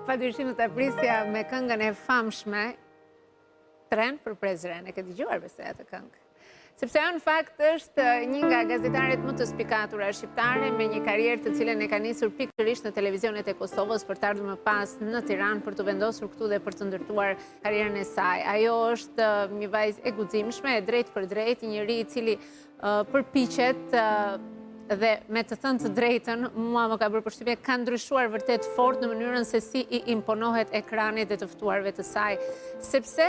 padyshim të prisja me këngën e famshme Tren për Prizren. E ke dëgjuar besoj atë këngë? Sepse ajo në fakt është një nga gazetaret më të spikatura shqiptare me një karrierë të cilën e ka nisur pikërisht në televizionet e Kosovës për të ardhur më pas në Tiranë për të vendosur këtu dhe për të ndërtuar karrierën e saj. Ajo është një vajzë e guximshme, e drejtë për drejtë, një njeri i cili përpiqet dhe me të thënë të drejtën, mua më ka bërë përshtypje, ka ndryshuar vërtet fort në mënyrën se si i imponohet ekranit dhe të ftuarve të saj, sepse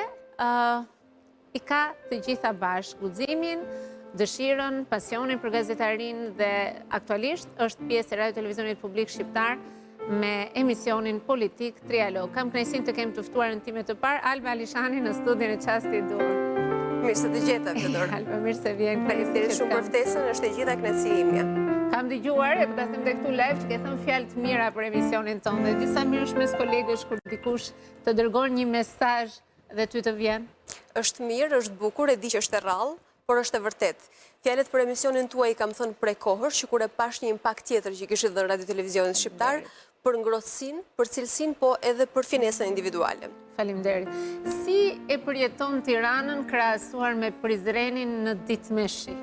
i ka të gjitha bashkë guximin, dëshirën, pasionin për gazetarin dhe aktualisht është pjesë e Radio Televizionit Publik Shqiptar me emisionin politik Trialog. Kam kënaqësinë të kem të ftuar në time të parë Alba Alishani në studion e Çasti Dur. Mirë se të gjeta, Fedor. Alba, mirë se vjen. Faleminderit shumë për ftesën, është e gjitha kënaqësia imja. Kam dëgjuar, e do ta them tek këtu live, që ke thënë fjalë të mira për emisionin tonë. Dhe disa mirësh mes kolegësh kur dikush të dërgon një mesazh dhe ty të vjen. Është mirë, është bukur, e di që është e rrallë, por është e vërtet. Fjalët për emisionin tuaj kam thënë prej kohësh, që kur e pash një impakt tjetër që kishte dhënë Radio Televizionit Shqiptar, për ngrohtësinë, për cilësinë, po edhe për finesën individuale. Faleminderit. Si e përjeton Tiranën krahasuar me Prizrenin në ditëmeshi?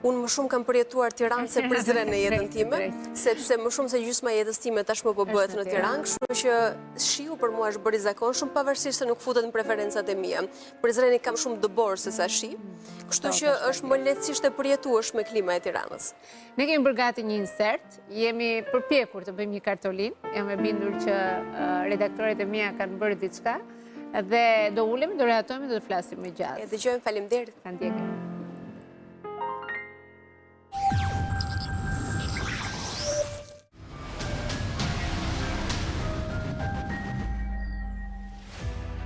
Unë më shumë kam përjetuar Tiranë se Prizren në jetën time, sepse më shumë se gjysma jetës time tashmë po bëhet në Tiranë, kështu që shiu për mua është bërë i zakonshëm, pavarësisht se nuk futet në preferencat e mia. Prizreni kam shumë dëbor se sa shi, kështu që është më lehtësisht e përjetueshme klima e Tiranës. Ne kemi bërë gati një insert, jemi përpjekur të bëjmë një kartolinë, jam e bindur që redaktorët e mia kanë bërë diçka dhe do ulemi, do rehatojmë dhe do flasim më gjatë. E dëgjojmë, faleminderit. Kanë ndjekim.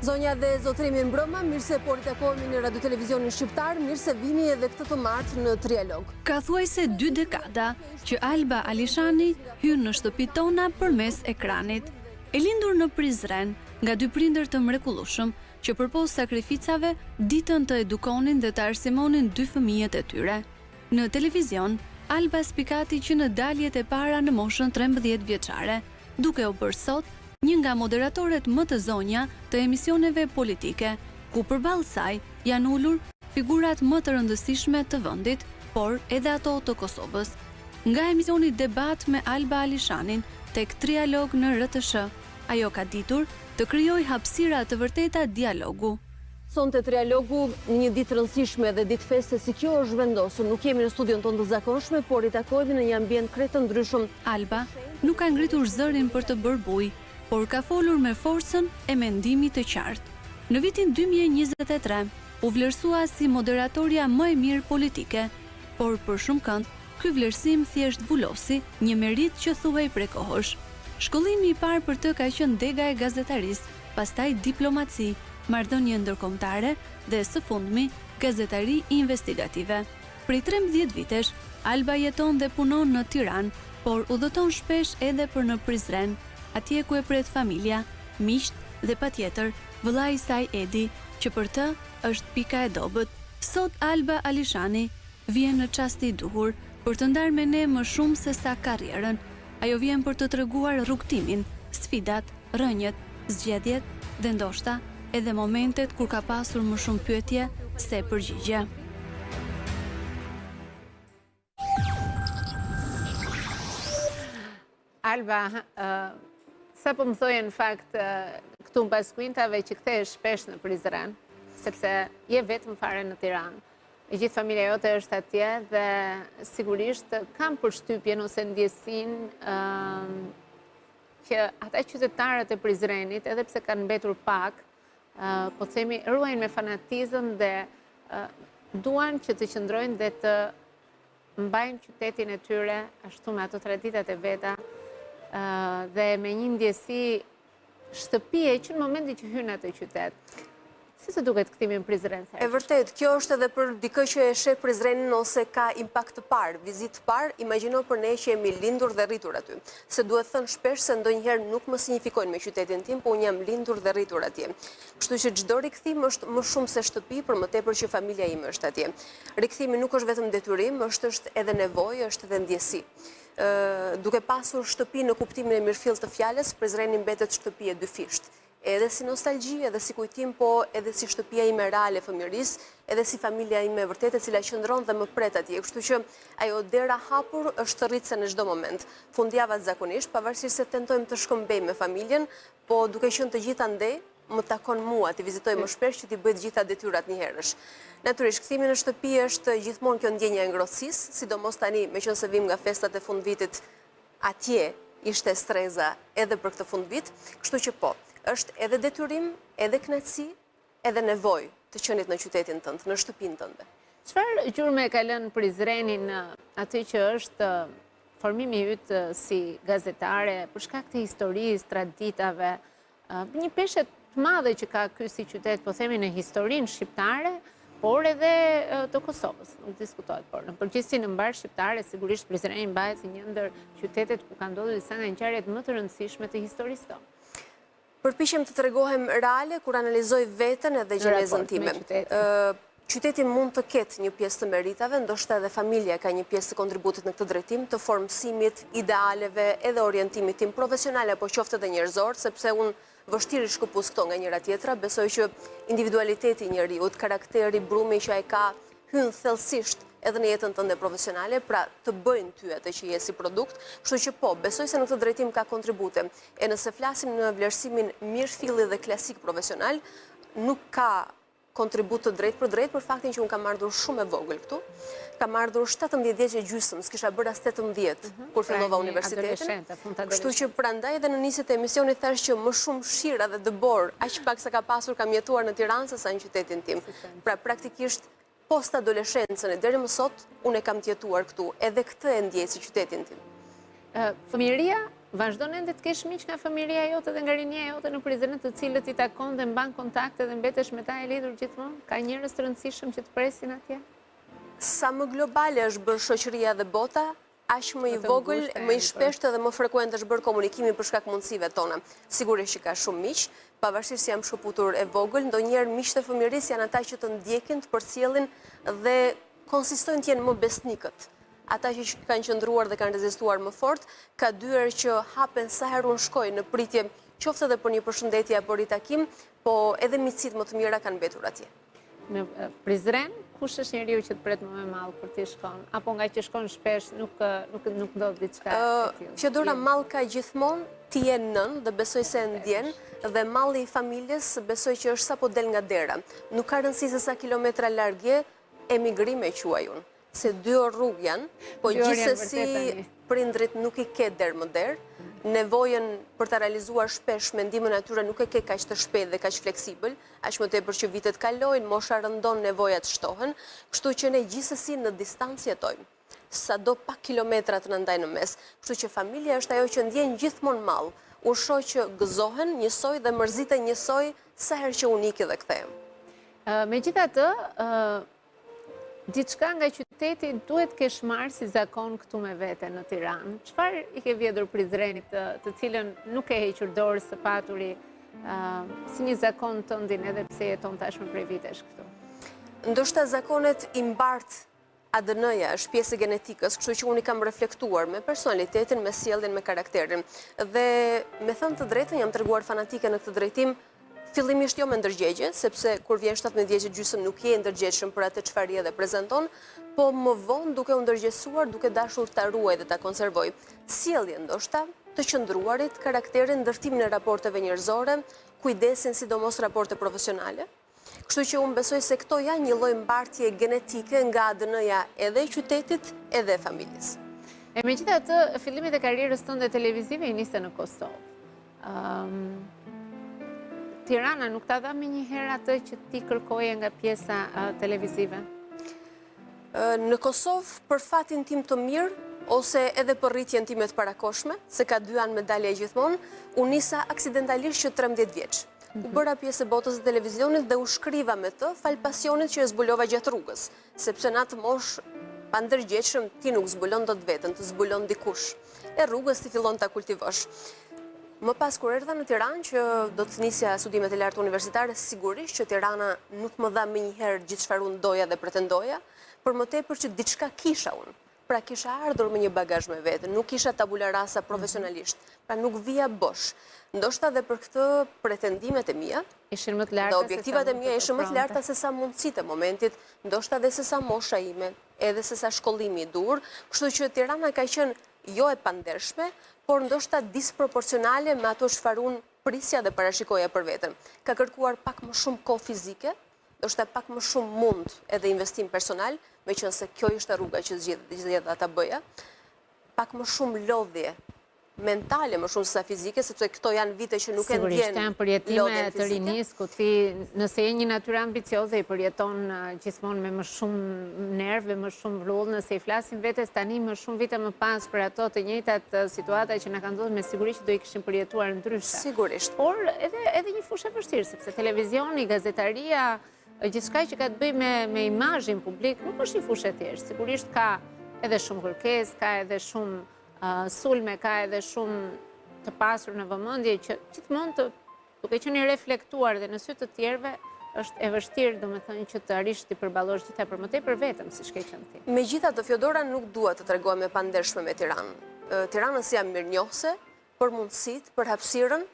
Zonja dhe zotrimi mbrëma, mirë se po ritakohemi në Radio Televizionin Shqiptar, mirë se vini edhe këtë të martë në Trialog. Ka thuajse 2 dekada që Alba Alishani hyn në shtëpitë tona përmes ekranit. E lindur në Prizren nga 2 prindër të mrekullueshëm që përpos sakrificave ditën të edukonin dhe të arsimonin 2 fëmijët e tyre. Në televizion, Alba spikati që në daljet e para në moshën 13 vjeçare, duke u bërë sot një nga moderatorët më të zonja të emisioneve politike, ku përballë saj janë ulur figurat më të rëndësishme të vendit, por edhe ato të Kosovës. Nga emisioni Debat me Alba Alishanin tek Trialog në RTS, ajo ka ditur të krijojë hapësira të vërteta dialogu. Sonte Trialogu, një ditë rëndësishme dhe ditë feste si kjo është vendosur. Nuk jemi në studion tonë të zakonshme, por i takojmë në një ambient krejt të ndryshëm. Alba nuk ka ngritur zërin për të bërë bujë, por ka folur me forcën e mendimit të qartë. Në vitin 2023, u vlerësua si moderatorja më e mirë politike, por për shumë kënd, ky vlerësim thjesht zbulosi një merit që thuhej prej kohësh. Shkollimi i parë për të ka qenë dega e gazetarisë, pastaj diplomaci, marrëdhënie ndërkombëtare dhe së fundmi gazetari investigative. Prej 13 vitesh, Alba jeton dhe punon në Tiranë, por udhëton shpesh edhe për në Prizren, atje ku e pret familja, miqt dhe patjetër vëllai i saj Edi, që për të është pika e dobët. Sot Alba Alishani vjen në çasti i duhur për të ndarë me ne më shumë se sa karrierën. Ajo vjen për të treguar rrugtimin, sfidat, rënjet, zgjedhjet dhe ndoshta edhe momentet kur ka pasur më shumë pyetje se përgjigje. Alba, sa po më thoje në fakt këtu në pas kuintave që kthehesh shpesh në Prizren, sepse je vetëm fare në Tiranë. E gjithë familja jote është atje dhe sigurisht kam përshtypjen ose ndjesinë që ata qytetarët e Prizrenit, edhe pse kanë mbetur pak, po themi ruajnë me fanatizëm dhe duan që të qëndrojnë dhe të mbajnë qytetin e tyre ashtu me ato traditat e veta dhe me një ndjesi shtëpie që në momentin që hyn atë qytet. Si të duket kthimi në Prizren? E vërtet, kjo është edhe për dikë që e sheh Prizrenin ose ka impakt të parë, vizitë të parë, imagjino për ne që jemi lindur dhe rritur aty. Se duhet thënë shpesh se ndonjëherë nuk më signifikojnë me qytetin tim, po unë jam lindur dhe rritur atje. Kështu që çdo rikthim është më shumë se shtëpi, për më tepër që familja ime është atje. Rikthimi nuk është vetëm detyrim, është edhe nevojë, është edhe ndjesi. duke pasur shtëpi në kuptimin e mirëfillt të fjalës, Prizreni mbetet shtëpi e dyfisht. Edhe si nostalgji, edhe si kujtim, po edhe si shtëpia ime reale fëmijërisë, edhe si familja ime vërtet e cila qëndron dhe më pret atje. Kështu që ajo dera hapur është rritse në çdo moment. Fundjavat zakonisht, pavarësisht se tentojmë të shkëmbejmë me familjen, po duke qenë të gjitha ndej, më takon mua të vizitoj më shpesh që t'i bëj të gjitha detyrat një herësh. Natyrisht, kthimi në shtëpi është gjithmonë kjo ndjenja e ngrohtësisë, sidomos tani meqense vim nga festat e fundvitit, atje ishte streza edhe për këtë fundvit, kështu që po, është edhe detyrim, edhe kënaqësi, edhe nevojë të qenit në qytetin tënd, në shtëpinë tënde. Çfarë gjurmë ka lënë Prizrenin aty që është formimi yt si gazetare, për shkak të historisë, traditave, një peshë të madhe që ka ky si qytet, po themi në historinë shqiptare, por edhe të Kosovës, nuk diskutohet, por në përgjithësi në mbar shqiptare, sigurisht Prizreni mbahet si një ndër qytetet ku ka ndodhur disa nga ngjarjet më të rëndësishme të historisë tonë. Përpiqem të tregohem reale kur analizoj veten edhe gjenezën time. Qyteti mund të ketë një pjesë të meritave, ndoshta edhe familja ka një pjesë të kontributit në këtë drejtim, të formësimit, idealeve, edhe orientimit tim profesional apo qoftë edhe njerëzor, sepse unë vështirë shkëpus këto nga njëra tjetra, besoj që individualiteti njeriut, karakteri, brumi që ai ka hynë thellësisht edhe në jetën tënde profesionale, pra të bëjnë ty atë që je si produkt, kështu që po, besoj se në këtë drejtim ka kontribute. E nëse flasim në vlerësimin mirëfilli dhe klasik profesional, nuk ka kontribut të drejt për faktin që unë kam ardhur shumë e vogël këtu. Kam ardhur 17 vjeç e gjysmë, s'kisha bërë as 18 kur fillova universitetin. Kështu që prandaj edhe në nisjet e emisionit thash që më shumë shira dhe dëbor, aq pak sa ka pasur kam jetuar në Tiranë se sa në qytetin tim. Pra praktikisht post adoleshencën e deri më sot unë e kam jetuar këtu, edhe këtë e ndjej si qytetin tim. Fëmijëria vazhdon ende të kesh miq nga familja jote dhe nga rinia jote në Prizren, të cilët i takon dhe mban kontakte dhe mbetesh me ta e lidhur gjithmonë? Ka njerëz të rëndësishëm që të presin atje? Sa më globale është bërë shoqëria dhe bota, aq më i vogël, më i shpeshtë dhe më frekuent është bërë komunikimi për shkak mundësive tona. Sigurisht që ka shumë miq, pavarësisht se jam shkëputur e vogël, ndonjëherë miqtë e fëmijërisë janë ata që të ndjekin, të përcjellin dhe konsistojnë të jenë më besnikët. Ata që kanë qëndruar dhe kanë rezistuar më fort, ka dyer që hapen sa herë unë shkoj në pritje, qoftë edhe për një përshëndetje apo ritakim, po edhe miqësitë më të mira kanë mbetur atje. Në Prizren, kush është njeriu që të pret më me mall kur ti shkon? Apo nga që shkon shpesh nuk ndodh diçka e tillë? Qëdora mall ka gjithmonë, ti je nën dhe besoj se e ndjen, dhe malli i familjes besoj që është sapo del nga dera. Nuk ka rëndësi se sa kilometra larg je, emigrim e quaj unë. Se 2 orë rrugë janë, po gjithsesi prindrit nuk i ke der më der, nevojën për të realizuar shpesh mendimin e tyre nuk e ke kaq të shpejtë dhe kaq fleksibël, aq më tepër që vitet kalojnë, mosha rëndon, nevojat shtohen, kështu që ne gjithsesi në distancë jetojmë. Sado pak kilometra të na ndajnë në mes, kështu që familja është ajo që ndjen gjithmonë mall. U shoh që gëzohen njësoj dhe mërziten njësoj sa herë që unë iki dhe kthehem. Megjithatë, diçka nga qyteti duhet kesh marrë si zakon këtu me vete në Tiranë. Çfarë i ke vjedhur Prizrenit, të cilën nuk e hequr dorë së paturi si një zakon tëndin edhe pse jeton tashmë prej vitesh këtu? Ndoshta zakonet i mbart ADN-ja, është pjesë e genetikës, kështu që unë i kam reflektuar me personalitetin, me sjelljen, me karakterin. Dhe me thënë të drejtën, jam treguar fanatike në këtë drejtim. Fillimisht jo me ndërgjegje, sepse kur vjen 17 vjeç e gjysmë nuk je ndërgjegjshëm për atë çfarë je dhe prezanton, po më vonë duke u ndërgjegjësuar, duke dashur ta ruaj dhe ta konservoj. Sjelljen ndoshta të qëndruarit, karakterin, ndërtimin e raporteve njerëzore, kujdesin sidomos raporte profesionale. Kështu që unë besoj se këto janë një lloj mbartje genetike nga ADN-ja edhe e qytetit, edhe e familjes. Megjithatë, fillimet e karrierës tënde televizive i niste në Kosovë. Tirana nuk ta dha menjëherë atë që ti kërkoje nga pjesa televizive? Në Kosovë, për fatin tim të mirë, ose edhe për rritjen time të parakoshme, se ka 2 anë medalje gjithmonë, unë nisa aksidentalisht që 13 vjeç. U bëra pjesë e botës e televizionit dhe u shkriva me të fal pasionit që e zbulova gjatë rrugës, sepse në atë moshë pa ndërgjegjshëm ti nuk zbulon dot veten, të zbulon dikush. E rrugës ti fillon ta kultivosh. Më pas kur erdha në Tiranë që do të nisja studimet e larta universitare, sigurisht që Tirana nuk më dha menjëherë gjithë çfarë unë doja dhe pretendoja, por më tepër që diçka kisha unë. pra kisha ardhur me një bagazh me vete, nuk kisha tabula rasa profesionalisht, pra nuk vija bosh. Ndoshta dhe për këtë pretendimet e mia, ishin më të larta, dhe objektivat e mia ishin më të larta se sa mundësitë e momentit, ndoshta dhe se sa mosha ime, edhe se sa shkollimi i dur, kështu që Tirana ka qenë jo e pandershme, por ndoshta disproporcionale me ato çfarë unë prisja dhe parashikoja për veten. Ka kërkuar pak më shumë kohë fizike, ndoshta pak më shumë mund edhe investim personal, meqense kjo ishte rruga që zgjedha ta bëja, pak më shumë lodhje mentale më shumë se sa fizike, sepse këto janë vite që nuk e ndjen lodhjen fizike. Sigurisht, janë përjetime të rinis, ku ti nëse je një natyrë ambicioze i përjeton gjithmonë me më shumë nerve, më shumë vrull, nëse i flasim vetes tani më shumë vite më pas për ato të njëjtat situata që na kanë ndodhur, me siguri që do i kishim përjetuar ndryshe. Sigurisht. Por edhe një fushë e vështirë, sepse televizioni, gazetaria, gjithçka që ka të bëjë me imazhin publik, nuk është një fushë e thjeshtë. Sigurisht ka edhe shumë kërkesë, ka edhe shumë sulme, ka edhe shumë të pasur në vëmendje që gjithmonë duke qenë i reflektuar dhe në sy të tjerëve është e vështirë, domethënë, që të arrish të përballosh gjitha për më tepër vetëm, siç ke qenë ti. Megjithatë, Fjodora, nuk dua të tregohem e pandershme me Tiranën. Tiranës jam mirënjohse për mundësitë, për hapësirën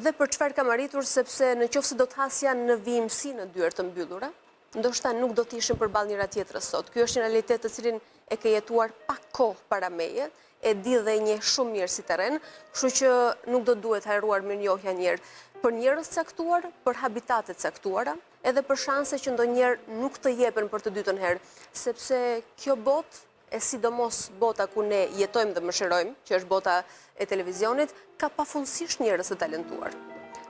dhe për çfarë kam arritur, sepse nëse do të hasja në vijimsi në dyert të mbyllura, ndoshta nuk do të ishim përballë njëra tjetrës sot. Ky është një realitet të cilin e ke jetuar pak kohë para meje, e di dhe një shumë mirë si terren, kështu që nuk do duhet harruar mirënjohja njëherë për njerëz caktuar, për habitate caktuara, edhe për shanse që ndonjëherë nuk të jepen për të dytën herë, sepse kjo botë, e sidomos bota ku ne jetojmë dhe mëshirojmë, që është bota e televizionit, ka pafundësisht njerëz të talentuar.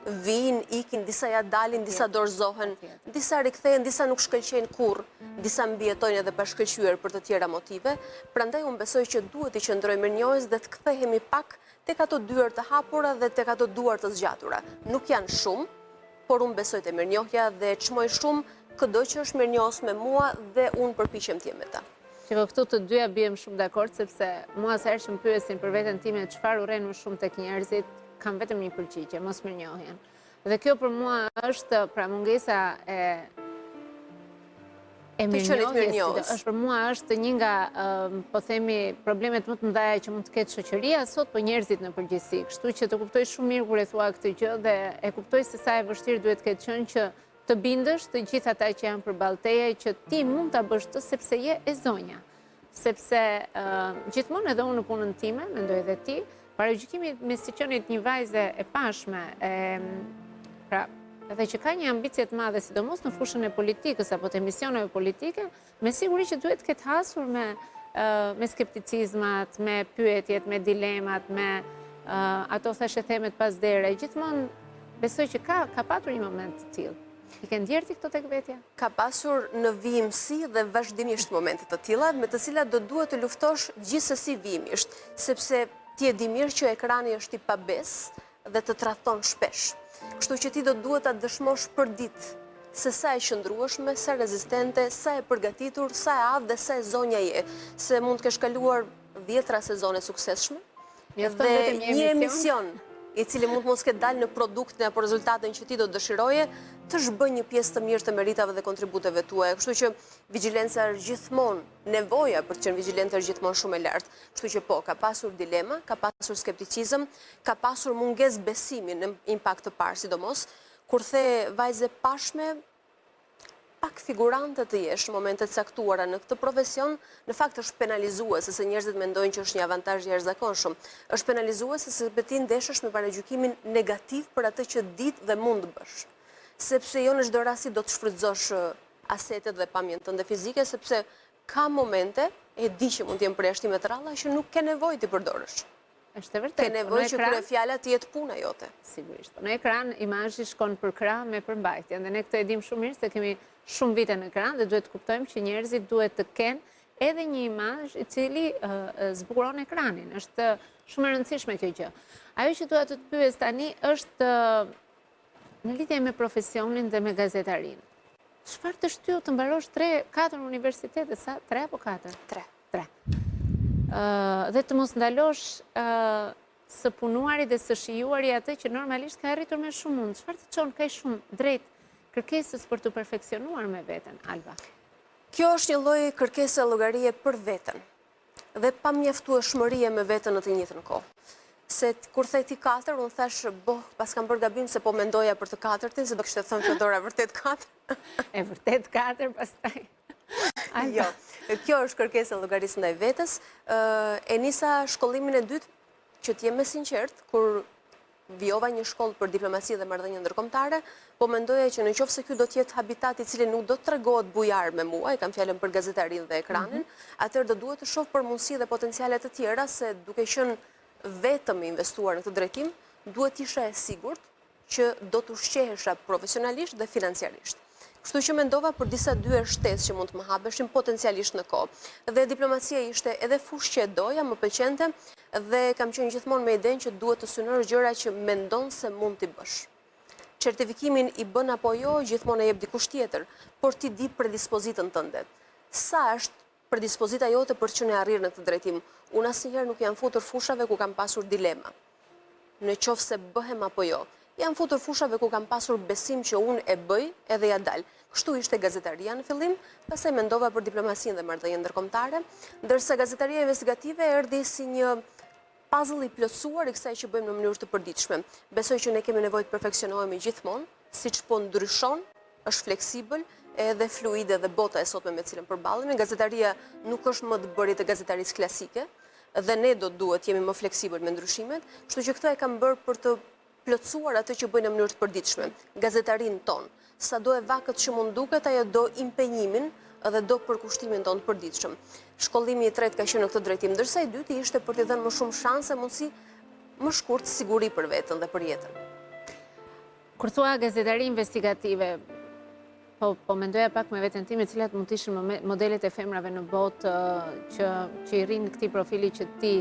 Vijnë, ikin, disa ja dalin, disa dorëzohen, disa rikthehen, disa nuk shkëlqejnë kurrë, disa mbijetojnë edhe pa shkëlqyer për të tjera motive. Prandaj unë besoj që duhet i qëndrojmë mirënjohës dhe të kthehemi pak tek ato dyert të hapura dhe tek ato duar të zgjatura. Nuk janë shumë, por unë besoj te mirënjohja dhe çmoj shumë çdo që është mirënjohës me mua dhe unë përpiqem të jem me ta. Që këtu të dyja bijem shumë dakord, sepse mua sa herë që më pyesin për veten time çfarë urren më shumë tek njerëzit, kam vetëm një përgjigje, mos mirënjohjen. Dhe kjo për mua është pra mungesa e mirënjohjes, është për mua është një nga, po themi, problemet më të mëdha që mund të ketë shoqëria sot, po njerëzit në përgjithësi. Kështu që të kuptoj shumë mirë kur e thua këtë gjë dhe e kuptoj se sa e vështirë duhet të ketë qenë që të bindësh të gjithë ata që janë përballë teje, që ti mund ta bësh të sepse je e zonja. Sepse gjithmonë edhe unë në punën time, mendoj edhe ti, paragjykimi me si qenit një vajze e pashme, pra, edhe që ka një ambicje të madhe, sidomos në fushën e politikës apo të emisioneve politike, me siguri që duhet këtë hasur me skepticizmat, me pyetjet, me dilemat, me ato thashe themet pas dere. Gjithmonë besoj që ka patur një moment të tillë. I ke ndjerë ti këto tek vetja? Ka pasur në vijimsi dhe vazhdimisht momentet të tilla, me të cilat do duhet të luftosh gjithsesi vijimisht, sepse ti e di mirë që ekrani është i pabes dhe të tradhton shpesh. Kështu që ti do duhet ta dëshmosh për ditë se sa e qëndrueshme, sa rezistente, sa e përgatitur, sa e aftë dhe sa e zonja je, se mund të kesh kaluar 10 sezone suksesshme dhe një emision i cili mund mos ketë dalë në produktin apo rezultatin që ti do dëshiroje, të shbën një pjesë të mirë të meritave dhe kontributeve tuaja. Kështu që vigjilenca është gjithmonë, nevoja për të qenë vigjilente është gjithmonë shumë e lartë. Kështu që po, ka pasur dilema, ka pasur skepticizëm, ka pasur mungesë besimi në impakt të parë, sidomos, kur the vajze pashme, pak figurante të jesh në momentet caktuara në këtë profesion, në fakt është penalizuese, se njerëzit mendojnë që është një avantazh jashtëzakonshëm. Është penalizuese sepse ti ndeshesh me paragjykimin negativ për atë që ditë dhe mund të bësh. Sepse jo në çdo rast do të shfrytëzosh asetet dhe pamjen tënde fizike, sepse ka momente, e di që mund të jenë përjashtime të rralla që nuk ke nevojë të përdorësh. Është e vërtetë. Ke nevojë që kur e fjala të jetë puna jote. Sigurisht. Në ekran imazhi shkon për krah me përmbajtje. Dhe ne këtë e dim shumë mirë se kemi shumë vite në ekran dhe duhet të kuptojmë që njerëzit duhet të kenë edhe një imazh i cili zbukuron ekranin. Është shumë e rëndësishme kjo gjë. Ajo që dua të të pyes tani është në lidhje me profesionin dhe me gazetarinë. Çfarë të shtyu të mbarosh 3-4 universitete, sa 3 apo 4? 3. Dhe të mos ndalosh së punuari dhe së shijuari atë që normalisht ka arritur me shumë mund. Çfarë të çon kaq shumë drejt kërkesës për të perfeksionuar me veten, Alba? Kjo është një lloj kërkese llogarie për veten. dhe pa mjaftueshmërie me veten në të njëjtën kohë. Se kur theti 4, unë thash, pas kam bërë gabim se po mendoja për të 4-tin, se do kishte thënë Flodora vërtet 4. E vërtet 4 pastaj. Jo, kjo është kërkesa e llogarisë ndaj vetes. E nisa shkollimin e dytë, që t'jem me sinqert, kur vjova një shkollë për diplomaci dhe marrëdhënie ndërkombëtare, po mendoja që në qoftë se ky do të jetë habitat i cili nuk do të tregohet bujar me mua, kam fjalën për gazetarin dhe ekranin, atëherë do duhet të shoh për mundësi dhe potenciale të tjera, se duke qenë vetëm investuar në këtë drejtim, duhet isha e sigurt që do të ushqehesha profesionalisht dhe financiarisht. Kështu që mendova për disa dyer shtesë që mund të më hapeshin potencialisht në kohë. Dhe diplomacia ishte edhe fushë që e doja, më pëlqente dhe kam qenë gjithmonë me idenë që duhet të synosh gjëra që mendon se mund t'i bësh. Certifikimin i bën apo jo, gjithmonë e jep dikush tjetër, por ti di predispozitën tënde. Sa është predispozita jote për që ne arrirë në këtë drejtim? Unë asnjëherë nuk jam futur fushave ku kam pasur dilema, në qoftë se bëhem apo jo. Jam futur fushave ku kam pasur besim që unë e bëj edhe ja dal. Kështu ishte gazetaria në fillim, pastaj mendova për diplomacinë dhe marrëdhënien ndërkombëtare, ndërsa gazetaria investigative erdhi si një puzzle i plotësuar i kësaj që bëjmë në mënyrë të përditshme. Besoj që ne kemi nevojë të perfeksionohemi gjithmonë, siç po ndryshon, është fleksibël, edhe fluide dhe bota e sotme me cilën përballemi. Gazetaria nuk është më të bërit e gazetarisë klasike, dhe ne duhet jemi më fleksibël me ndryshimet, kështu që këtë e kam bërë për të plotësuar atë që bëjnë në mënyrë të përditshme. Gazetarin ton, sa do e vakët që mund duket, ajo do impenjimin dhe do përkushtimin ton të përditshëm. Shkollimi i tretë ka qenë në këtë drejtim, ndërsa i dyti ishte për t'i dhënë më shumë shanse, mundësi më shkurt siguri për veten dhe për jetën. Kur thua gazetari investigative, po mendoja pak me veten time, cilat mund të ishin modelet e femrave në botë që i rrinë këtij profili që ti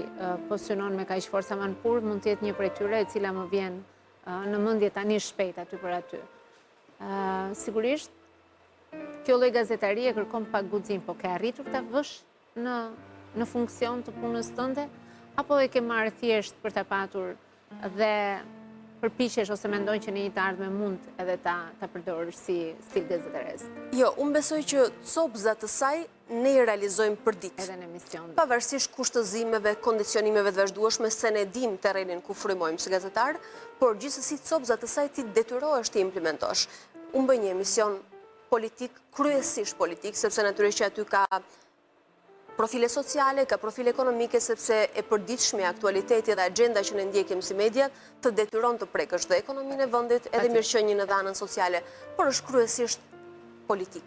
pozicionon me kaq forca manpur, mund të jetë një prej tyre e cila më vjen në mendje tani shpejt aty për aty. Sigurisht, kjo lloj gazetarie kërkon pak guxim, po ke arritur ta vësh në funksion të punës tënde, apo e ke marrë thjesht për ta patur dhe përpiqesh ose mendon që në një të ardhme mund edhe ta përdorësh si stil gazetares? Jo, unë besoj që copëzat të saj ne i realizojmë për ditë. Edhe në emision. Pavarësisht kushtëzimeve, kondicionimeve të vazhdueshme, se ne dim terrenin ku frymojmë si gazetar, por gjithsesi copëzat të saj ti detyrohesh të implementosh. Unë bëj një emision politik, kryesisht politik, sepse natyrisht që aty ka profile sociale, ka profile ekonomike, sepse e përditshme aktualiteti dhe agenda që ne ndjekim si media të detyron të prekësh dhe ekonominë e vendit, edhe mirëqenien dhe anën sociale, por është kryesisht politik.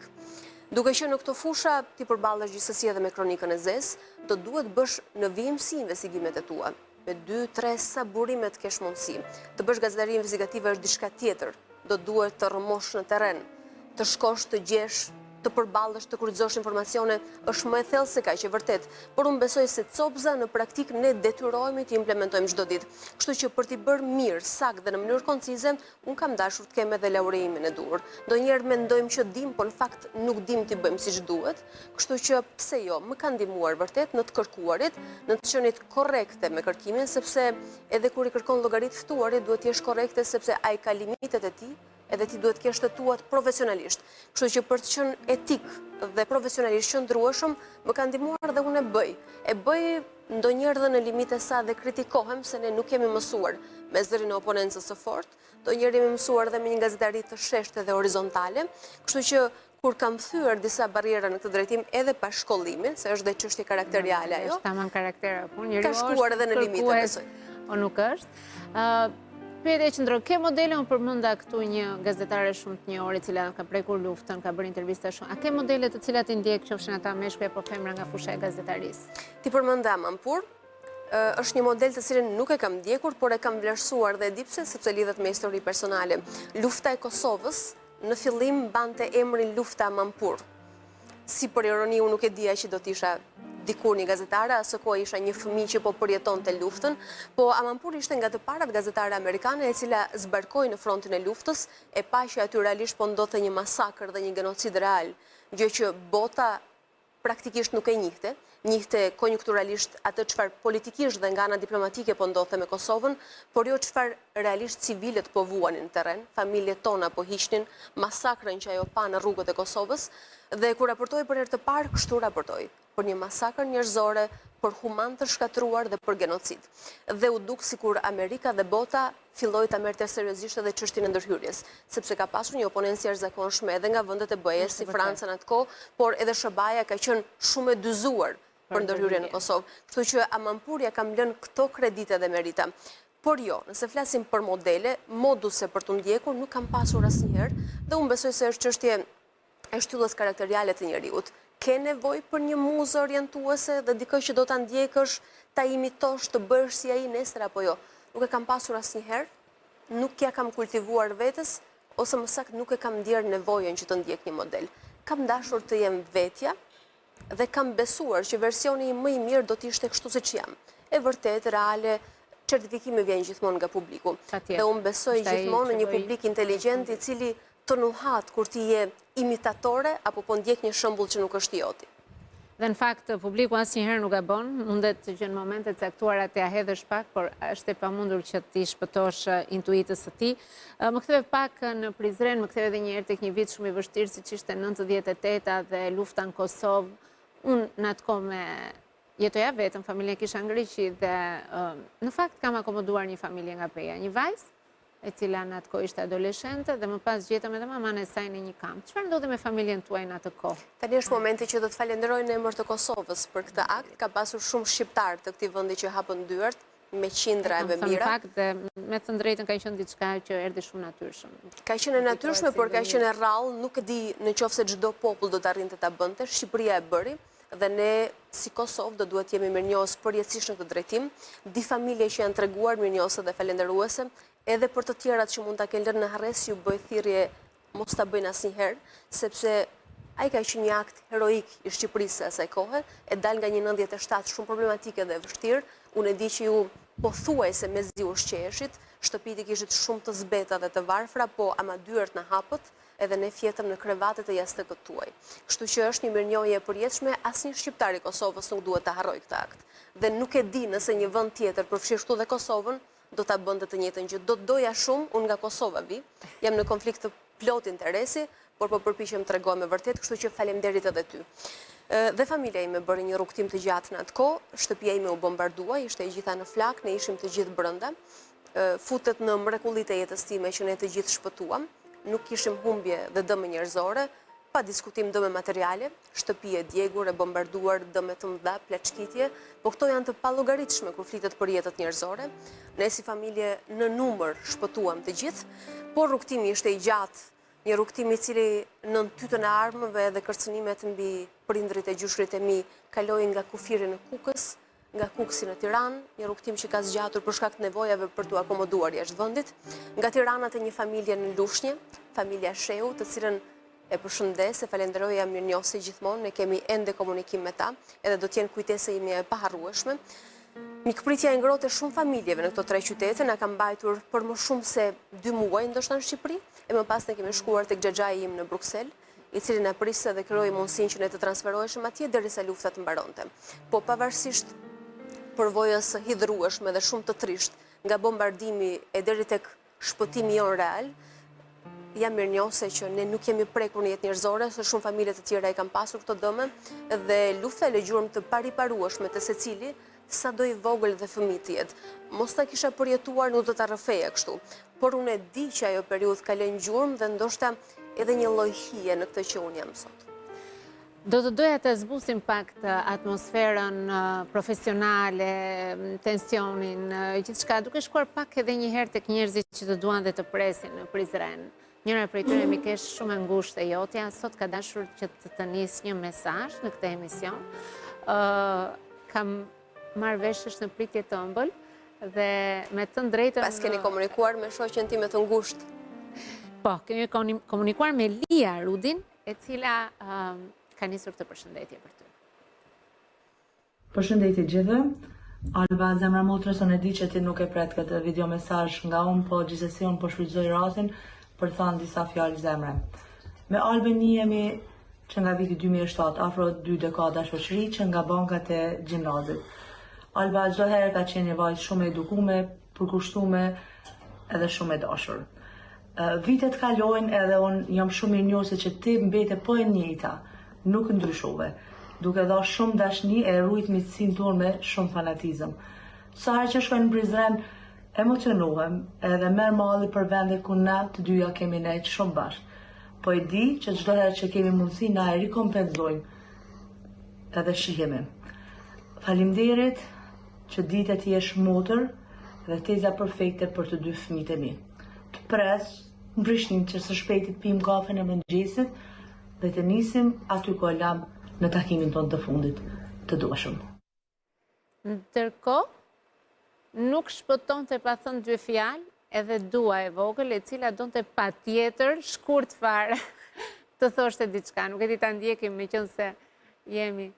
Duke që në këto fusha ti përballesh gjithsesi edhe me kronikën e zezë, do duhet bësh në vijimsi investigimet e tua. Me 2-3 sa burime të kesh mundësi. Të bësh gazetari investigative është diçka tjetër. Do duhet të rrëmosh në terren, të shkosh të gjesh, të përballesh, të kurrizosh informacione, është më e thellë se kaq, e vërtet. Por unë besoj se copëza në praktik ne detyrohemi të implementojmë çdo ditë. Kështu që për t'i bërë mirë, saktë dhe në mënyrë koncize, unë kam dashur të kem edhe laurimin e dur. Ndonjëherë mendojmë që dim, por në fakt nuk dim t'i bëjmë siç duhet. Kështu që pse jo, më ka ndihmuar vërtet në të kërkuarit, në të qenit korrekte me kërkimin, sepse edhe kur i kërkon llogarit ftuarit duhet të jesh korrekte sepse ai ka limitet e tij, edhe ti duhet kesh të tuat profesionalisht. Kështu që për të qenë etik dhe profesionalisht qëndrueshëm, më ka ndihmuar dhe unë e bëj. E bëj ndonjëherë dhe në limite sa dhe kritikohem se ne nuk kemi mësuar me zërin e oponencës së fortë, ndonjëherë jemi mësuar dhe me një gazetari të sheshtë dhe horizontale. Kështu që kur kam thyer disa barriera në këtë drejtim edhe pa shkollimin, se është dhe çështje karakteriale ajo. Është tamam karaktera, po njeriu ka shkuar edhe në limite, besoj. O nuk është. Pyetja që ndron, ke modele, unë përmenda këtu një gazetare shumë të njohur, e cila ka prekur luftën, ka bërë intervista shumë. A ke modele të cilat i ndjek, qofshin ata meshkuj apo femra nga fusha e gazetarisë? Ti përmenda Manpur, është një model të cilin nuk e kam ndjekur, por e kam vlerësuar dhe di pse, sepse lidhet me histori personale. Lufta e Kosovës në fillim bante emrin Lufta Manpur. Si për ironi, unë nuk e dija që do t'isha dikur një gazetare, asë kohë isha një fëmijë që po përjeton të luftën, po Amanpur ishte nga të parat gazetare amerikane e cila zbarkoi në frontin e luftës, e pa që aty realisht po ndodhte një masakër dhe një genocid real, gjë që bota praktikisht nuk e njihte, njihte konjunkturalisht atë çfarë politikisht dhe nga ana diplomatike po ndodhte me Kosovën, por jo çfarë realisht civilët po vuanin në terren, familjet tona po hiqnin, masakrën që ajo pa në rrugët e Kosovës, dhe kur raportoi për herë të parë, kështu raportoi, për një masakër njerëzore, për human të shkatruar dhe për genocid. Dhe u duk sikur Amerika dhe bota filloi ta merrte seriozisht edhe çështjen e ndërhyrjes, sepse ka pasur një oponencë jashtëzakonshme edhe nga vendet e BE-s, si Franca në atë kohë, por edhe SBA-ja ka qenë shumë e dyzuar për ndërhyrjen në Kosovë. Kështu që Amampurja kam lënë këto kredite dhe merita. Por jo, nëse flasim për modele, moduse për të ndjekur nuk kam pasur asnjëherë, dhe unë besoj se është çështje e shtyllës karakteriale të njeriut. Ke nevojë për një muzë orientuese dhe dikë që do ta ndjekësh, ta imitosh, të bësh si ai nesër apo jo. Nuk e kam pasur asnjëherë, nuk ja kam kultivuar vetes, ose më saktë nuk e kam ndjer nevojën që të ndjek një model. Kam dashur të jem vetja dhe kam besuar që versioni më i mirë do të ishte kështu siç jam. E vërtet, reale, certifikimi vjen gjithmonë nga publiku. Dhe unë besoj gjithmonë në një publik inteligjent i cili të nuhat kur ti je imitatore apo po ndjek një shembull që nuk është joti. Dhe në fakt, publiku asnjëherë nuk gabon, mundet që në momente caktuara të ja hedhësh pak, por është e pamundur që ti shpëtosh intuitës së tij. Më ktheve pak në Prizren, më ktheve edhe një herë tek një vit shumë i vështirë siç ishte 98 dhe lufta në Kosovë. Unë në atë kohë jetoja vetëm, familjen kisha ngriqi dhe në fakt kam akomoduar një familje nga Peja, një vajzë e cila në atë kohë ishte adoleshente dhe më pas gjetëm edhe maman e saj në një kamp. Çfarë ndodhi me familjen tuaj në atë kohë? Tani është momenti që do të falenderoj në emër të Kosovës për këtë akt. Ka pasur shumë shqiptar të këtij vendi që hapën dyert me qindra e mira. Në fakt, dhe me të drejtën ka qenë diçka që erdhi shumë natyrshëm. Ka qenë e natyrshme, por ka qenë e rrallë, nuk e di nëse çdo popull do të arrinte ta bënte. Shqipëria e bëri dhe ne si Kosovë do duhet jemi mirënjohës përjetësisht në këtë drejtim. Di familje që janë treguar mirënjohëse dhe falenderuese, edhe për të tjerat që mund ta kenë lënë në harres ju bëj thirrje mos ta bëjnë asnjëherë, sepse ai ka qenë një akt heroik i Shqipërisë asaj kohe, e dal nga një 97 shumë problematike dhe vështirë. Unë e di që ju pothuajse mezi ushqeheshit, shtëpitë kishit shumë të zbeta dhe të varfra, po ama dyert në hapët, edhe ne fjetëm në krevatet e jashtëkët tuaj. Kështu që është një mirënjohje e përjetshme, asnjë shqiptar i Kosovës nuk duhet ta harrojë këtë akt. Dhe nuk e di nëse një vend tjetër, përfshirë këtu dhe Kosovën, do ta bënte të njëjtën gjë. Do doja shumë, unë nga Kosova vi, jam në konflikt të plot interesi, por po përpiqem të rregoj me vërtet, kështu që faleminderit edhe ty. Dhe familja ime bëri një rrugtim të gjatë në atë kohë, shtëpia ime u bombardua, ishte e gjitha në flak, ne ishim të gjithë brenda. Futet në mrekullitë e jetës time që ne të gjithë shpëtuam, nuk kishim humbje dhe dëme njerëzore, pa diskutim dëme materiale, shtëpi e djegur, e bombarduar, dëme të mëdha, pleçkitje, po këto janë të pallogaritshme kur flitet për jetët njerëzore. Ne si familje në numër shpëtuam të gjithë, por rrugtimi ishte i gjatë, një rrugtim i cili nën tytën e armëve dhe kërcënimet mbi prindrit e gjyshrit e mi kaloi nga kufiri në Kukës, nga Kuksi në Tiranë, një rrugtim që ka zgjatur për shkak të nevojave për t'u akomoduar jashtë vendit, nga Tirana te një familje në Lushnjë, familja Sheu, të cilën e përshëndes, e falenderoj, jam mirënjohëse gjithmonë, ne kemi ende komunikim me ta, edhe do t'jenë kujtese ime e paharrueshme. Mikpritja e ngrohtë e shumë familjeve në këto 3 qytete na ka mbajtur për më shumë se 2 muaj ndoshta në Shqipëri, e më pas ne kemi shkuar tek xhaxhai im në Bruksel, i cili na priste dhe krijoi mundësinë që ne të transferoheshim atje derisa lufta të mbaronte. Po pavarësisht përvojës së hidhrueshme dhe shumë të trisht nga bombardimi e deri tek shpëtimi jon real, jam mirënjohëse që ne nuk kemi prekur në jetë njerëzore, se shumë familje të tjera i kanë pasur këto dëme, dhe lufta e gjurmë të pariparueshme të secili, sa do i vogël dhe fëmijë të jetë. Mos ta kisha përjetuar, nuk do ta rrëfeja kështu. Por unë e di që ajo periudhë ka lënë gjurmë dhe ndoshta edhe një lloj hije në këtë që unë jam sot. Do të doja të zbusim pak të atmosferën profesionale, tensionin, gjithçka, duke shkuar pak edhe një herë tek njerëzit që të duan dhe të presin në Prizren. Njëra prej tyre mi kesh shumë e ngushtë e jotja, sot ka dashur që të nis një mesazh në këtë emision. Kam marrë vesh është në pritje të ëmbël dhe me të drejtën... Pas keni komunikuar me shoqen time të ngushtë? Po, kemi komunikuar me Lia Rudin, e cila ka nisur këtë përshëndetje për ty. Përshëndetje gjithë. Alba, zemra motrës, unë e di që ti nuk e pret këtë video mesazh nga unë, po gjithsesi unë po shfrytëzoj rastin për të thënë disa fjalë zemre. Me Albën një jemi që nga viti 2007, afro 2 dekada shoqëri që nga bankat e gjimnazit. Alba çdo herë ka qenë një vajzë shumë e edukume, përkushtume edhe shumë e dashur. Vitet kalojnë edhe unë jam shumë i njohur se që ti mbete po e njëjta, nuk ndryshove, duke dhënë shumë dashni e rujt miqësinë tonë me shumë fanatizëm. Sa herë që shkojnë në Prizren, emocionohem edhe merr malli për vende ku ne të dyja kemi nejtë shumë bashkë. Po e di që çdo herë që kemi mundësi na e rikompenzojmë edhe shihemi. Faleminderit që ditë ti jesh motër dhe teza perfekte për të dy fëmijët e mi. Të pres në Prishtinë që së shpejti të pim kafen e mëngjesit dhe të nisim aty ku lam në takimin tonë të fundit të dashur. Ndërkohë, nuk shpëton të pa thënë dy fjalë edhe dua e vogël, e cila donte patjetër shkurt fare të thoshte diçka. Nuk e di ta ndjekim meqense jemi.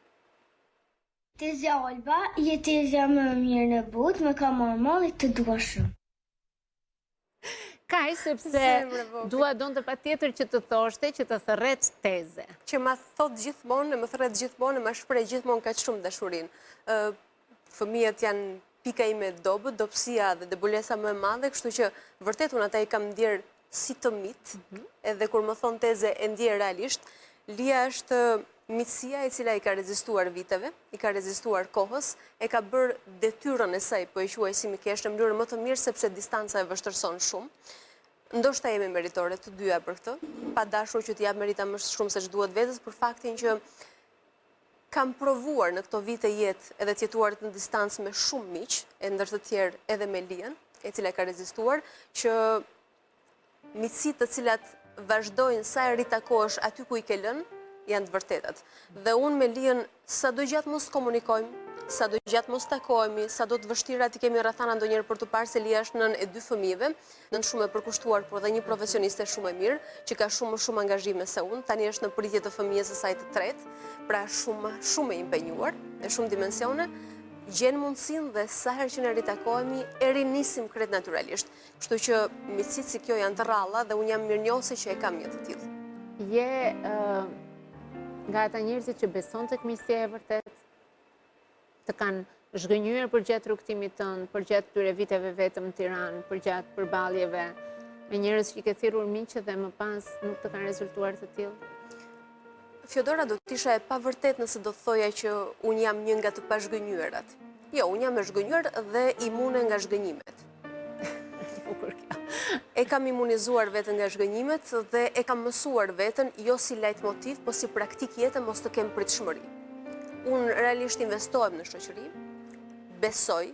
Tezja Olba, je tezja më e mirë në botë, më ka marrë malli të duashëm. Kaj, sepse dua donte patjetër që të thoshte, që të thërret teze. Që ma thot gjithmonë, më thërret gjithmonë, ma shpreh gjithmonë kaq shumë dashurinë. Fëmijët janë pika ime e dobët, dobësia dhe debulesa më e madhe, kështu që vërtet unë ata i kam ndjer si të mit, edhe kur më thon teze e ndjer realisht. Lia është miqësia e cila i ka rezistuar viteve, i ka rezistuar kohës, e ka bërë detyrën e saj, po e quaj si mikesh, në mënyrë më të mirë sepse distanca e vështërson shumë. Ndoshta jemi meritore të dyja për këtë, pa dashur që t'jap merita më shumë se ç'duhet vetes, për faktin që kam provuar në këto vite jetë edhe të jetuarit në distancë me shumë miq, e ndër të tjerë edhe me Lian, e cila ka rezistuar, që miqësitë të cilat vazhdojnë sa e ritakohesh aty ku i ke lënë, janë të vërtetat. Dhe unë me Lian, sa do gjatë mos komunikojmë, sa do gjatë mos takohemi, sa do të vështira ti kemi rrethana ndonjëherë për të parë se Lia është nën e 2 fëmijëve, nën shumë e përkushtuar, por dhe një profesioniste shumë e mirë, që ka shumë angazhime se unë, tani është në pritje të fëmijës së saj të tretë, pra shumë e impenjuar, e shumë dimensione, gjenë mundësinë dhe sa herë që ne ritakohemi, e rinisim krejt natyralisht. Kështu që miqësitë si kjo janë të rralla dhe unë jam mirënjohëse që e kam një të tillë. Je nga ata njerëzit që beson tek miqësia e vërtet, të kanë zhgënjyer përgjatë rrugtimit tënd, përgjatë këtyre viteve vetëm në Tiranë, përgjatë përballjeve me njerëz që i ke thirrur miqë dhe më pas nuk të kanë rezultuar të tillë? Fjodora, do të isha e pavërtet nëse do të thoja që unë jam një nga të pazhgënjyerat. Jo, unë jam e zhgënjur dhe imune nga zhgënjimet. E kam imunizuar veten nga zhgënjimet dhe e kam mësuar veten jo si leitmotiv, po si praktik jetë mos të kem pritshmëri. Unë realisht investohem në shoqëri, besoj,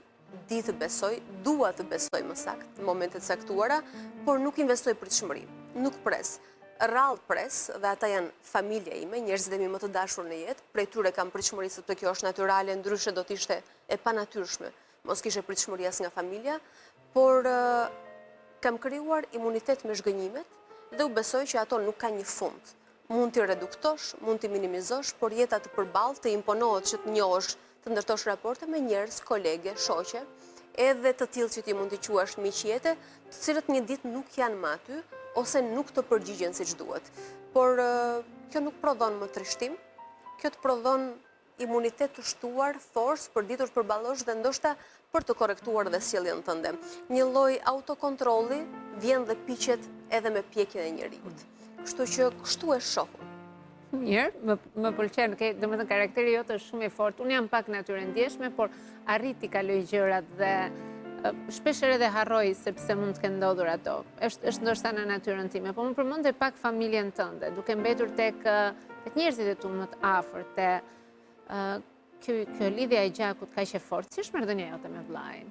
di të besoj, dua të besoj më saktë në momentet saktuara, por nuk investoj pritshmëri, nuk pres. Rrallë pres, dhe ata janë familja ime, njerëzit e mi më të dashur në jetë, prej tyre kam pritshmëri sepse kjo është natyrale, ndryshe do të ishte e panatyrshme, mos kishe pritshmëri as nga familja, por kam krijuar imunitet me zhgënjimet dhe u besoj që ato nuk ka një fund. Mund t'i reduktosh, mund t'i minimizosh, por jeta të përballë të imponohet që të njohësh, të ndërtosh raporte me njerëz, kolege, shoqe, edhe të tillë që ti mund t'i quash miq jete, të cilët një ditë nuk janë më aty ose nuk të përgjigjen siç duhet. Por kjo nuk prodhon më trishtim, kjo të prodhon imunitet të shtuar, forcë për ditur të përballosh dhe ndoshta për të korrektuar dhe sjelljen tënde. Një lloj autokontrolli vjen dhe piqet edhe me pjekjen e njeriut. Kështu që kështu e shohun. Mirë, më pëlqen, domethënë karakteri jote është shumë i fortë. Unë jam pak natyrë ndjeshme, por arrit i kaloj gjërat dhe shpesh edhe harroj sepse mund të kenë ndodhur ato. Është ndoshta në natyrën time, po më përmendë pak familjen tënde, duke mbetur tek njerëzit e tu më të afërt, te kjo lidhja e gjakut kaq e fortë. Si është marrëdhënia jote me vllajin?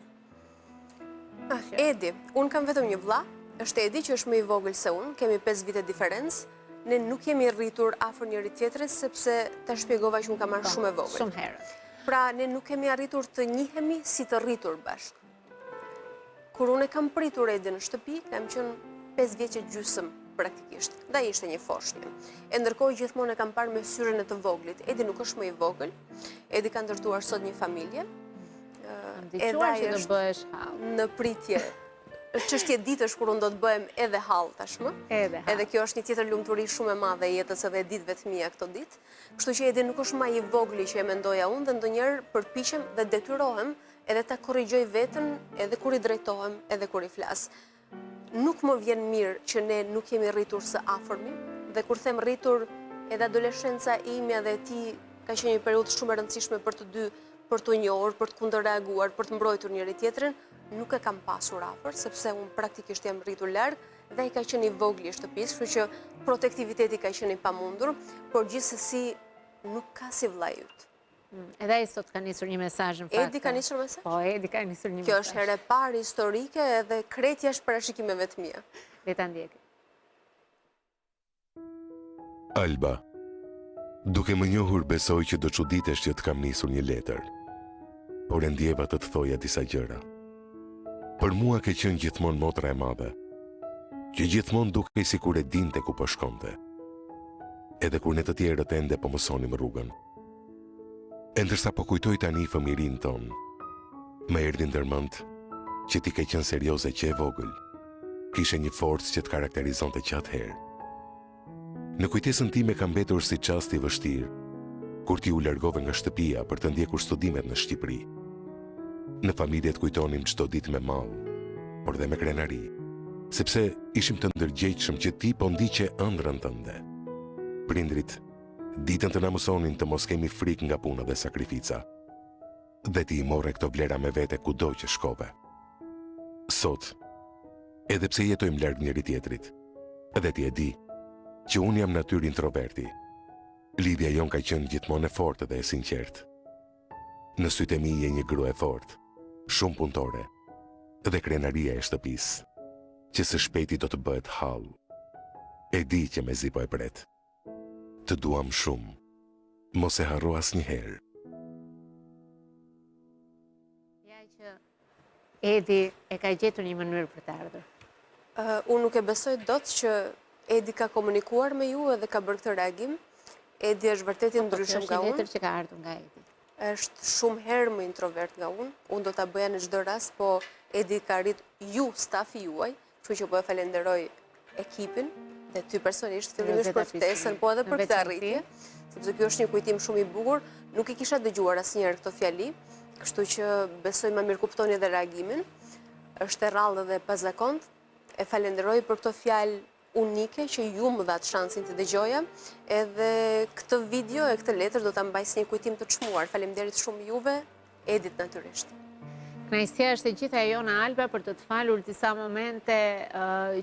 Edi, unë kam vetëm një vlla, është Edi që është më i vogël se unë, kemi 5 vite diferencë. Ne nuk jemi rritur afër njëri tjetrit sepse ta shpjegova që unë kam marrë shumë e vogël. Shumë herët. Pra ne nuk kemi arritur të njihemi si të rritur bashkë. Kur unë e kam pritur Edin në shtëpi, kam qenë 5 vjeç e gjysmë praktikisht. Dhe ishte një foshnjë. E ndërkohë gjithmonë e kam parë me syrin e të voglit. Edi nuk është më i vogël. Edi ka ndërtuar sot një familje. Edhe ai është në pritje çështje ditësh kur unë do të bëhem edhe hall tashmë. Edhe kjo është një tjetër lumturi shumë e madhe e jetës edhe e ditëve të mia këto ditë. Kështu që edhe nuk është më i vogli që e mendoja unë dhe ndonjëherë përpiqem dhe detyrohem edhe ta korrigjoj veten edhe kur i drejtohem, edhe kur i flas. Nuk më vjen mirë që ne nuk jemi rritur së afërmi dhe kur them rritur edhe adoleshenca imja dhe ti ka qenë një periudhë shumë e rëndësishme për të dy, për të njohur, për të kundërreaguar, për të mbrojtur njëri tjetrin, nuk e kam pasur afër, sepse unë praktikisht jam rritur larg dhe ai ka qenë i vogël i shtëpisë, kështu që protektiviteti ka qenë i pamundur, por gjithsesi nuk ka si vllai yt. Edhe ai sot ka nisur një mesazh në fakt. Edi ka nisur mesazh? Po, Edi ka nisur një mesazh. Kjo është herë e parë historike edhe krejt jashtë parashikimeve të mia. Le ta ndjekim. Alba, duke më njohur besoj që do çuditesh që të kam nisur një letër, por e ndjeva të të thoja disa gjëra. Për mua ke qenë gjithmonë motra e madhe, që gjithmonë dukej sikur e dinte ku po shkonte, edhe kur ne të tjerët ende po mësonim rrugën. E ndërsa po kujtoj tani fëmirin ton, më erdhi ndërmend që ti ke qenë serioze që e vogël, kishe një forcë që të karakterizonte që atëherë. Në kujtesën time ka mbetur si çast i vështirë, kur ti u largove nga shtëpia për të ndjekur studimet në Shqipëri. Në familje të kujtonim çdo ditë me mall, por dhe me krenari, sepse ishim të ndërgjegjshëm që ti po ndiqe ëndrrën tënde. Prindrit ditën të na mësonin të mos kemi frikë nga puna dhe sakrifica. Dhe ti i morre këto vlera me vete kudo që shkove. Sot, edhe pse jetojmë larg njëri tjetrit, edhe ti e di që unë jam natyrë introverti, lidhja jon ka qenë gjithmonë e fortë dhe e sinqertë. Në sytë e mi je një grua e fortë, shumë punëtore, dhe krenaria e shtëpisë, që së shpejti do të bëhet hall. E di që me zi po e pret. Të duam shumë, mos e harro asnjëherë. Ja që Edi e ka gjetur një mënyrë për të ardhur. Unë nuk e besoj dot që Edi ka komunikuar me ju edhe ka bërë këtë reagim. Edi është vërtet i ndryshëm nga unë. Është një letër që ka ardhur nga Edi. Është shumë herë më introvert nga unë. Unë do ta bëja në çdo rast, po Edi ka arrit ju stafi juaj, kështu që po e falenderoj ekipin dhe ty personalisht fillimisht për ftesën, po edhe për këtë arritje, sepse ky është një kujtim shumë i bukur. Nuk e kisha dëgjuar asnjëherë këtë fjali, kështu që besoj ma mirë kuptoni edhe reagimin. Është e rrallë dhe pazakont. E falenderoj për këtë fjalë unike që ju më dhat shansin të dëgjoja, edhe këtë video e këtë letër do ta mbaj si një kujtim të çmuar. Faleminderit shumë juve, Edit natyrisht. Kënaqësia është e gjitha e jona Alba për të falur disa momente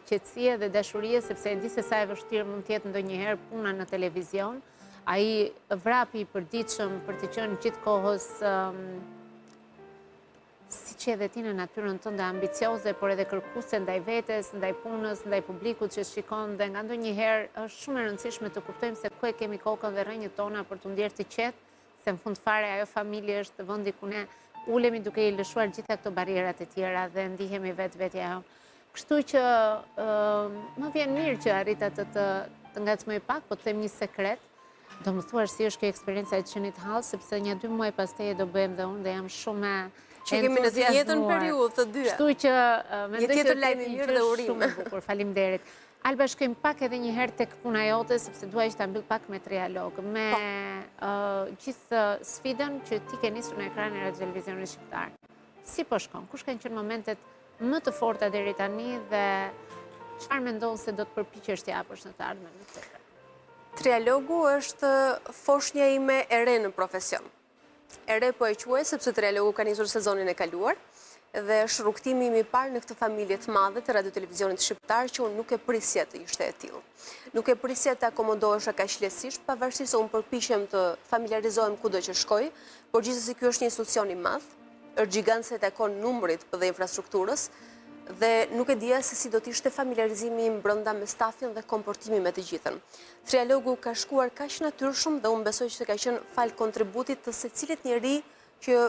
qetësie dhe dashurie, sepse e di se sa e vështirë mund të jetë ndonjëherë puna në televizion. Ai vrapi i përditshëm për të qenë gjithkohës siç edhe ti në natyrën tënde ambicioze, por edhe kërkuese ndaj vetes, ndaj punës, ndaj publikut që shikon, dhe nga ndonjëherë është shumë e rëndësishme të kuptojmë se ku e kemi kokën dhe rrënjët tona për të ndjerë të qetë, se në fund fare ajo familje është vendi ku ne ulemi duke i lëshuar gjitha këto barierat e tjera dhe ndihemi vetja jonë. Kështu që më vjen mirë që arrita të ngacmoj pak, po të them një sekret. Do më thuash si është kjo eksperjenca e qenit hall, sepse një 2 muaj pastaj do bëhem dhe unë dhe jam shumë që kemi në të njëjtën periudhë të dyja. Kështu që mendoj tjetër lajm i mirë dhe urime. Shumë bukur, faleminderit. Alba, shkojmë pak edhe një herë tek puna jote, sepse dua që ta mbyll pak me trialog, me gjithë sfidën që ti ke nisur në ekranin e televizionit shqiptar. Si po shkon? Kush kanë qenë momentet më të forta deri tani dhe çfarë mendon se do të përpiqesh të japësh në të ardhmen në këtë? Trialogu është foshnja ime e re në profesion. E re po e quaj sepse trialogu ka nisur sezonin e kaluar dhe është rrugtimi im i parë në këtë familje të madhe të radio televizionit shqiptar që unë nuk e prisja të ishte e tillë. Nuk e prisja të akomodohesha kaq lehtësisht, pavarësisht se unë përpiqem të familiarizohem kudo që shkoj, por gjithsesi ky është një institucion i madh, është gjigant se takon numrit dhe infrastrukturës, dhe nuk e dija se si do të ishte familiarizimi im brenda me stafin dhe komportimi me të gjithën. Trialogu ka shkuar kaq natyrshëm dhe unë besoj që ka qenë fal kontributit të secilit njeri që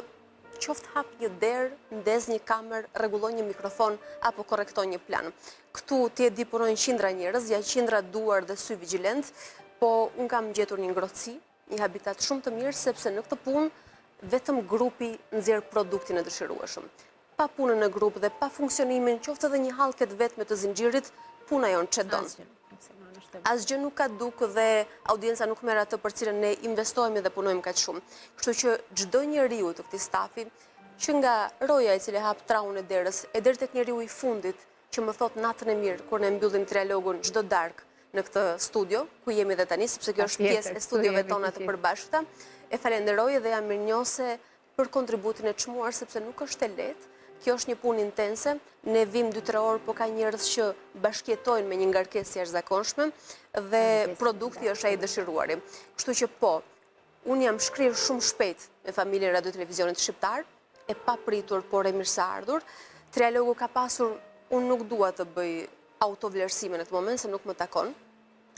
qoftë hap një derë, ndez një kamerë, rregullon një mikrofon apo korrekton një plan. Këtu ti e di punojnë qindra njerëz, ja qindra duar dhe sy vigjilent, po unë kam gjetur një ngrohtësi, një habitat shumë të mirë sepse në këtë punë vetëm grupi nxjerr produktin e dëshirueshëm. pa punën në grup dhe pa funksionimin, qoftë edhe një hallket vetme të zinxhirit, puna jon çedon. Asgjë nuk ka duk dhe audienca nuk merr atë për cilën ne investojmë dhe punojmë kaq shumë. Kështu që çdo njeriu të këtij stafi, që nga roja e cili hap traun e derës, e deri tek njeriu i fundit që më thot natën e mirë kur ne mbyllim trialogun çdo darkë në këtë studio, ku jemi dhe tani, sepse kjo është pjesë e studiove tona të përbashkëta, e falenderoj dhe jam mirënjohëse për kontributin e çmuar, sepse nuk është e lehtë. Kjo është një punë intense, ne vim 2-3 orë, po ka njerëz që bashkëjetojnë me një ngarkesë jashtëzakonshme dhe produkti është ai dëshiruari. Kështu që po, unë jam shkrirë shumë shpejt me familjen Radio Televizionit Shqiptar, e papritur, por e mirë se ardhur. Trialogu ka pasur, unë nuk dua të bëj autovlerësime në këtë moment, se nuk më takon.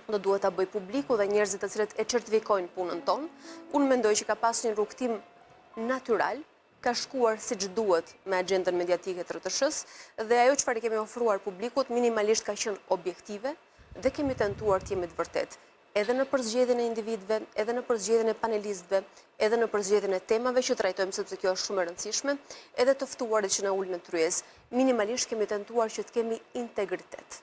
Do duhet ta bëj publiku dhe njerëzit të cilët e certifikojnë punën tonë. Unë mendoj që ka pasur një rrugtim natyral, ka shkuar siç duhet me agjendën mediatike të RTS-s dhe ajo çfarë kemi ofruar publikut minimalisht ka qenë objektive dhe kemi tentuar të jemi të vërtetë. Edhe në përzgjedhjen e individëve, edhe në përzgjedhjen e panelistëve, edhe në përzgjedhjen e temave që trajtojmë, sepse kjo është shumë e rëndësishme, edhe të ftuarit që na ulën në tryezë. Minimalisht kemi tentuar që të kemi integritet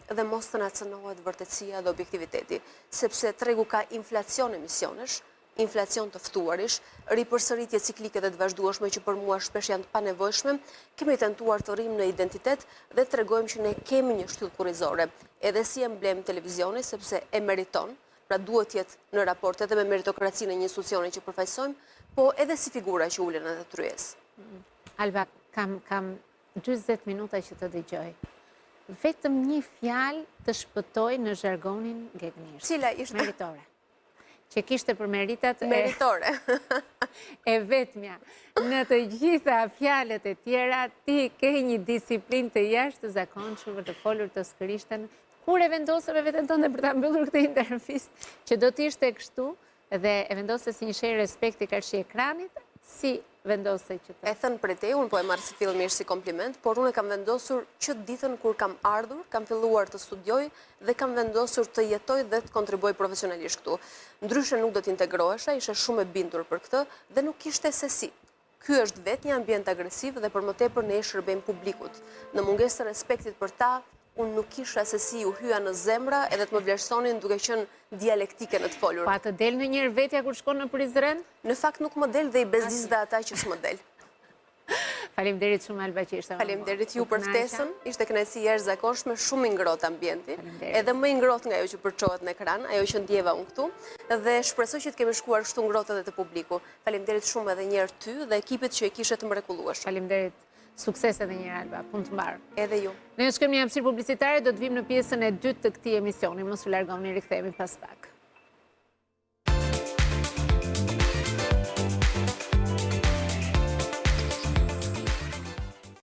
dhe mos të na cënohet vërtetësia dhe objektiviteti, sepse tregu ka inflacion emisionesh, inflacion të ftuarish, ripërsëritje ciklike dhe të vazhdueshme që për mua shpesh janë të panevojshme, kemi tentuar të rrim në identitet dhe të tregojmë që ne kemi një shtyllë kurrizore, edhe si emblem televizioni, sepse e meriton, pra duhet jetë në raport edhe me meritokracinë e një institucioni që përfaqësojmë, po edhe si figura që ulen në tryezë. Alba, kam 40 minuta që të dëgjoj. Vetëm një fjalë të shpëtoj në zhargonin gegnisht. Cila ishte? Meritore. Që kishte për meritat meritore. E vetmja. Në të gjitha fjalët e tjera, ti ke një disiplinë të jashtëzakonshme për të folur të skërishtën. Kur e vendosëve veten tënde për ta mbyllur këtë intervistë, që do të ishte kështu dhe e vendose si një shenjë respekti karshi ekranit, si vendose që të... E thënë për te, unë po e marrë si filmisht si kompliment, por unë e kam vendosur që ditën kur kam ardhur, kam filluar të studioj dhe kam vendosur të jetoj dhe të kontribuoj profesionalisht këtu. Ndryshe nuk do t'integrohesha, ishe shumë e bindur për këtë dhe nuk ishte se si. Ky është vetë një ambient agresiv dhe për më tepër ne i shërbejmë publikut. Në mungesë të respektit për ta, unë nuk kisha se si u hyja në zemra edhe të më vlerësonin duke qenë dialektike në të folur. Pa të del në njërë vetja kur shkon në Prizren? Në fakt nuk më del dhe i bezdis dhe ata që s'më del. Faleminderit shumë Alba që ishte. Faleminderit ju për ftesën, ishte kënaqësi jashtëzakonshme, shumë i ngrohtë ambienti, edhe më i ngrohtë nga ajo që përçohet në ekran, ajo që ndjeva unë këtu, dhe shpresoj që të kemi shkuar kështu ngrohtë edhe te publiku. Faleminderit shumë edhe një herë ty dhe ekipit që e kishe të mrekullueshëm. Faleminderit. Sukses edhe një Alba, punë të mbarë. Edhe ju. Ne shkojmë një hapësirë publicitare, do të vim në pjesën e dytë të këtij emisioni, mos u largoni, rikthehemi pas pak.